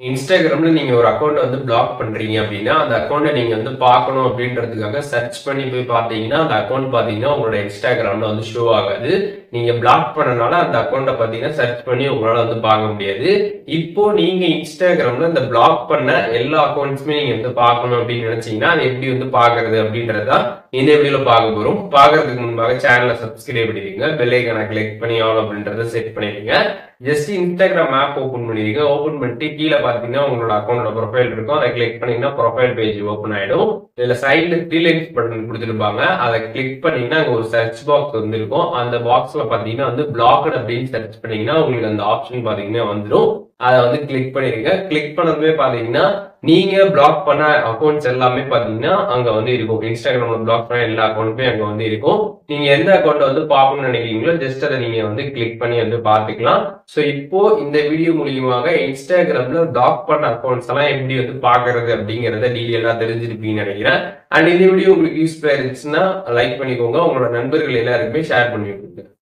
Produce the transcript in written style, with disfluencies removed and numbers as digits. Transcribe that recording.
இன்ஸ்டாகிராம்ல நீங்க ஒரு அக்கவுண்ட் வந்து பிளாக் பண்றீங்க அப்படின்னா, அந்த அக்கவுண்ட்ட நீங்க வந்து பார்க்கணும் அப்படின்றதுக்காக சர்ச் பண்ணி போய் பார்த்தீங்கன்னா, அந்த அக்கவுண்ட் பார்த்தீங்கன்னா, உங்களோட இன்ஸ்டாகிராம்ல வந்து ஷோ ஆகாது. நீங்க பிளாக் பண்ணனால அந்த அக்கவுண்ட்ட பார்த்தீங்கன்னா, சர்ச் பண்ணி உங்களால வந்து பார்க்க முடியாது. இப்போ நீங்க இன்ஸ்டாகிராம்ல இந்த பிளாக் பண்ண எல்லா அக்கவுண்ட்ஸுமே நீங்க வந்து பார்க்கணும் அப்படின்னு நினைச்சீங்கன்னா, அதை எப்படி வந்து பார்க்கறது அப்படின்றது தான் இந்த வீடியோல பார்க்க போறோம். பார்க்கறதுக்கு முன்பாக சேனலை சப்ஸ்கிரைப் பண்ணிடுங்க. பெல் ஐகானை கிளிக் பண்ணி ஆல் அப்படின்றத செட் பண்ணிடுங்க. ஜஸ்ட் இன்ஸ்டாகிராம் ஆப் ஓபன் பண்ணிருங்க. ஓபன் பண்ணிட்டு கீழே பாத்தீங்கன்னா உங்களோட அக்கௌண்டோட ப்ரொஃபைல் இருக்கும். அதை கிளிக் பண்ணீங்கன்னா ப்ரொஃபைல் பேஜ் ஓபன் ஆயிடும். இதுல சைடுல த்ரீ லைன்ஸ் பட்டன் கொடுத்துருப்பாங்க. அதை கிளிக் பண்ணீங்கன்னா அங்க ஒரு சர்ச் பாக்ஸ் வந்து இருக்கும். அந்த பாக்ஸ்ல பாத்தீங்கன்னா வந்து பிளாக்ட் அப்படின்னு சர்ச் பண்ணீங்கன்னா உங்களுக்கு அந்த ஆப்ஷன் பாத்தீங்கன்னா வந்துடும். அதை வந்து கிளிக் பண்ணிருங்க. கிளிக் பண்ணதுமே பாத்தீங்கன்னா நீங்க பிளாக் பண்ண அக்கௌண்ட்ஸ் எல்லாமே பாத்தீங்கன்னா அங்க வந்து இருக்கும். இன்ஸ்டாகிராம்ல பிளாக் பண்ண எல்லா அக்கௌண்ட்டுமே அங்க வந்து இருக்கும். நீங்க எந்த அக்கௌண்ட் வந்து பார்க்கணும்னு நினைக்கிறீங்களோ ஜஸ்ட் அதை நீங்க வந்து கிளிக் பண்ணி வந்து பாத்துக்கலாம். சோ இப்போ இந்த வீடியோ மூலியமாக இன்ஸ்டாகிராம்ல பிளாக் பண்ண அக்கௌண்ட்ஸ் எல்லாம் எப்படி வந்து பாக்குறது அப்படிங்கறத டீடைலா தெரிஞ்சிருப்பீங்கன்னு நினைக்கிறேன். அண்ட் இந்த வீடியோ உங்களுக்கு யூஸ்ஃபுல்லா இருந்துச்சுன்னா லைக் பண்ணிக்கோங்க. உங்களோட நண்பர்கள் எல்லாருக்குமே ஷேர் பண்ணி விட்டுருங்க.